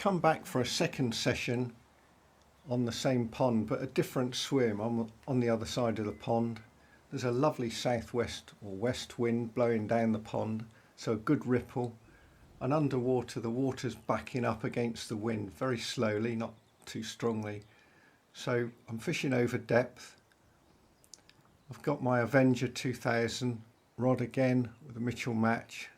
come back for a second session on the same pond, but a different swim. I'm on the other side of the pond. There's a lovely southwest or west wind blowing down the pond, so a good ripple. And underwater, the water's backing up against the wind very slowly, not too strongly. So I'm fishing over depth. I've got my Avenger 2000 rod again with a Mitchell match,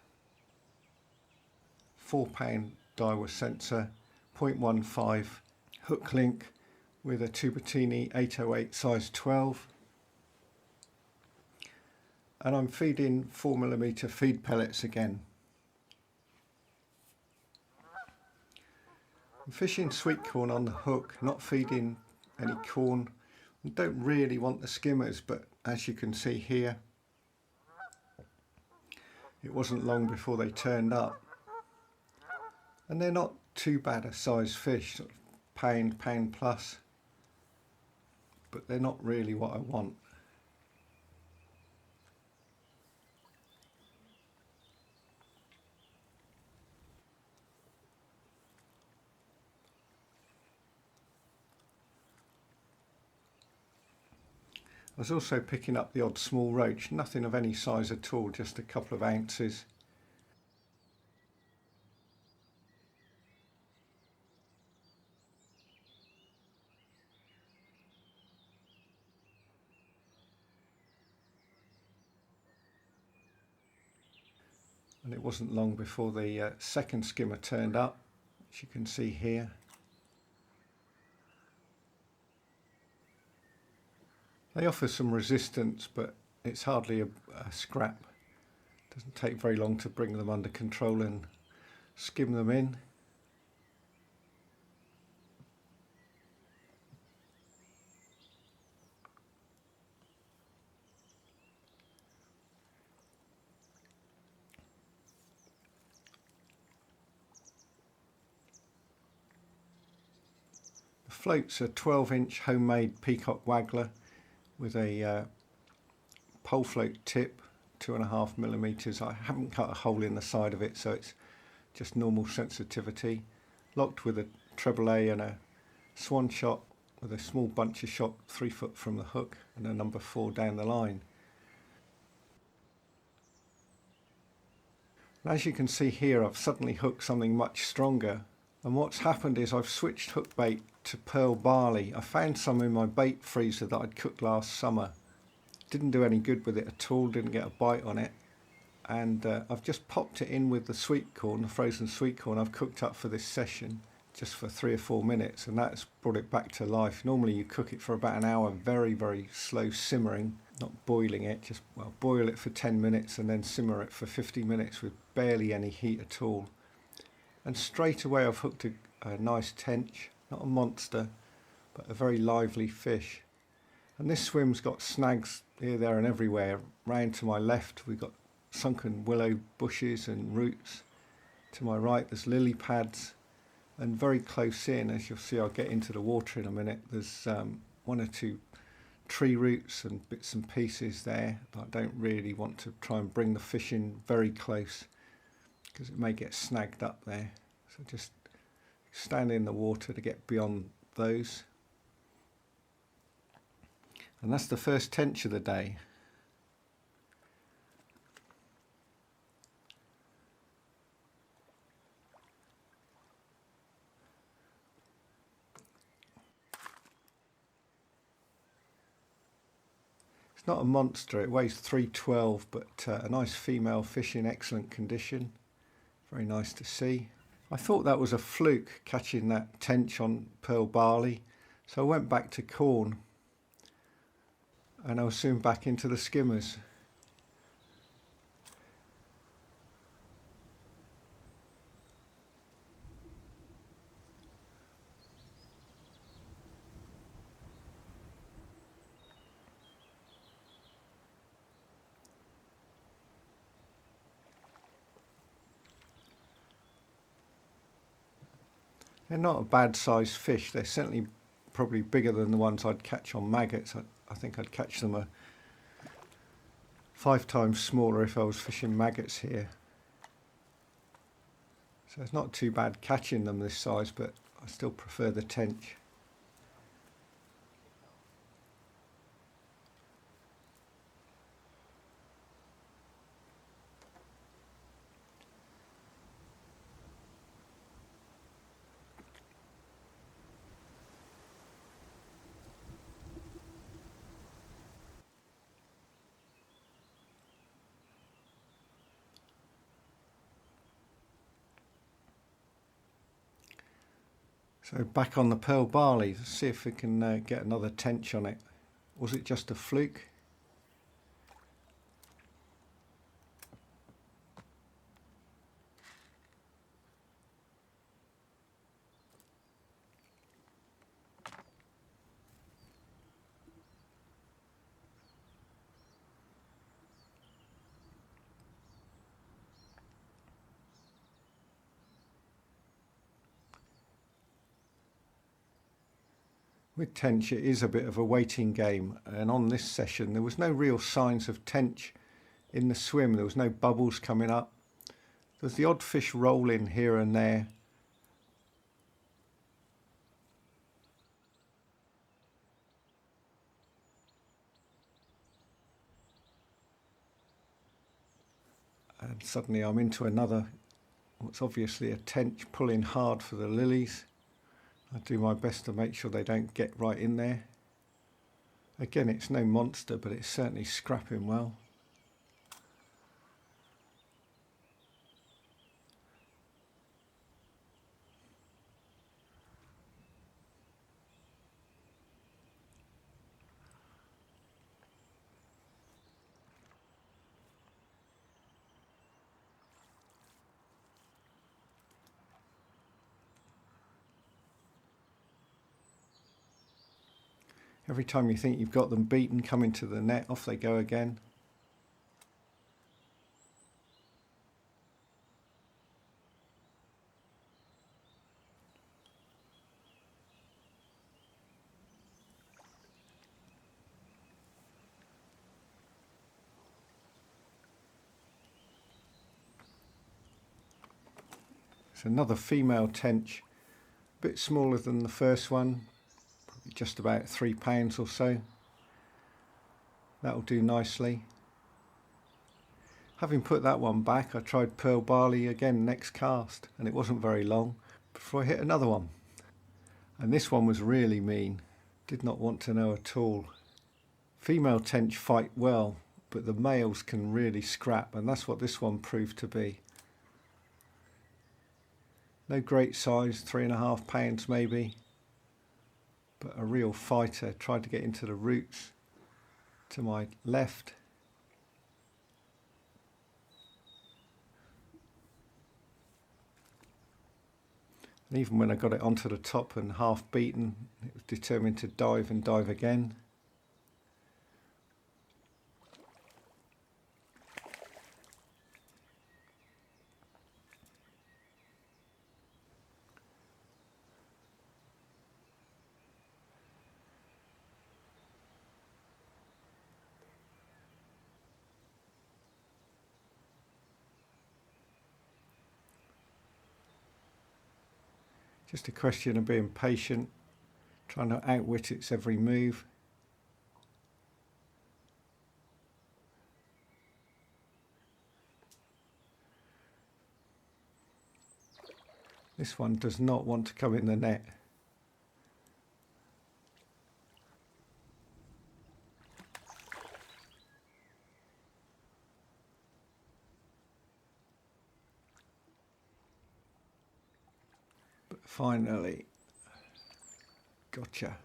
4-pound Daiwa Sensor, 0.15 hook link with a Tubrtini 808 size 12. And I'm feeding 4mm feed pellets again. I'm fishing sweet corn on the hook, not feeding any corn. I don't really want the skimmers, but as you can see here, it wasn't long before they turned up. And they're not too bad a size fish, sort of pound plus, but they're not really what I want. I was also picking up the odd small roach, nothing of any size at all, just a couple of ounces. And it wasn't long before the second skimmer turned up, as you can see here. They offer some resistance, but it's hardly a scrap. It doesn't take very long to bring them under control and skim them in. The float's a 12-inch homemade peacock waggler with a pole float tip, 2.5mm. I haven't cut a hole in the side of it, so it's just normal sensitivity. Locked with a treble A and a swan shot with a small bunch of shot 3 foot from the hook and a number 4 down the line. And as you can see here, I've suddenly hooked something much stronger. And what's happened is I've switched hook bait to pearl barley. I found some in my bait freezer that I'd cooked last summer. Didn't do any good with it at all, didn't get a bite on it. And I've just popped it in with the sweet corn, the frozen sweet corn I've cooked up for this session, just for 3 or 4 minutes, and that's brought it back to life. Normally you cook it for about an hour, very, very slow simmering, not boiling it, just boil it for 10 minutes and then simmer it for 50 minutes with barely any heat at all. And straight away I've hooked a nice tench, not a monster, but a very lively fish. And this swim's got snags here, there and everywhere. Round to my left we've got sunken willow bushes and roots. To my right there's lily pads, and very close in, as you'll see, I'll get into the water in a minute, there's 1 or 2 tree roots and bits and pieces there. I don't really want to try and bring the fish in very close because it may get snagged up there. So just stand in the water to get beyond those. And that's the first tench of the day. It's not a monster, it weighs 312, but a nice female fish in excellent condition. Very nice to see. I thought that was a fluke catching that tench on pearl barley, so I went back to corn and I was soon back into the skimmers. They're not a bad sized fish. They're certainly probably bigger than the ones I'd catch on maggots. I think I'd catch them 5 times smaller if I was fishing maggots here. So it's not too bad catching them this size, but I still prefer the tench. So back on the pearl barley, let's see if we can get another tench on it. Was it just a fluke? With tench it is a bit of a waiting game, and on this session there was no real signs of tench in the swim. There was no bubbles coming up. There's the odd fish rolling here and there. And suddenly I'm into another, what's obviously a tench, pulling hard for the lilies. I do my best to make sure they don't get right in there. Again, it's no monster, but it's certainly scrapping well. Every time you think you've got them beaten, come into the net, off they go again. It's another female tench, a bit smaller than the first one, probably just about £3 or so. That'll do nicely. Having put that one back, I tried pearl barley again next cast, and it wasn't very long before I hit another one. And this one was really mean, did not want to know at all. Female tench fight well, but the males can really scrap, and that's what this one proved to be. No great size, £3.5 maybe, but a real fighter. Tried to get into the roots to my left. And even when I got it onto the top and half beaten, it was determined to dive and dive again. Just a question of being patient, trying to outwit its every move. This one does not want to come in the net. But finally, gotcha.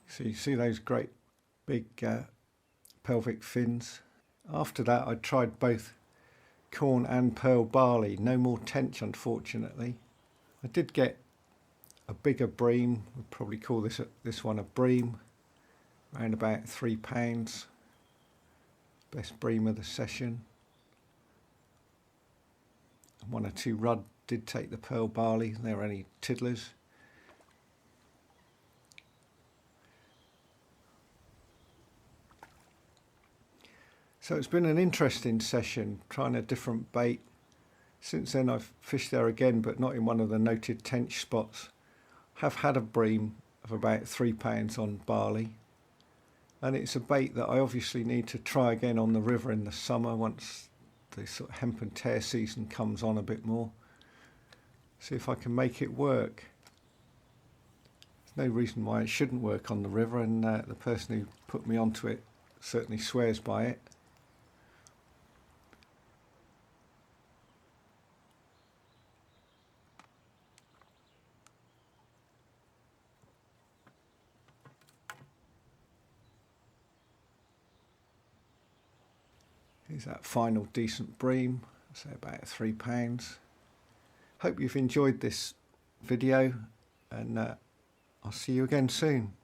So you see those great big pelvic fins. After that I tried both corn and pearl barley. No more tench, unfortunately. I did get a bigger bream. We'd probably call this one a bream. Around about £3. Best bream of the session. And 1 or 2 rudd did take the pearl barley. They were only tiddlers. So it's been an interesting session trying a different bait. Since then I've fished there again, but not in one of the noted tench spots. Have had a bream of about £3 on barley, and it's a bait that I obviously need to try again on the river in the summer once the sort of hemp and tear season comes on a bit more. See if I can make it work. There's no reason why it shouldn't work on the river, and the person who put me onto it certainly swears by it. Here's that final decent bream, say about £3. Hope you've enjoyed this video, and I'll see you again soon.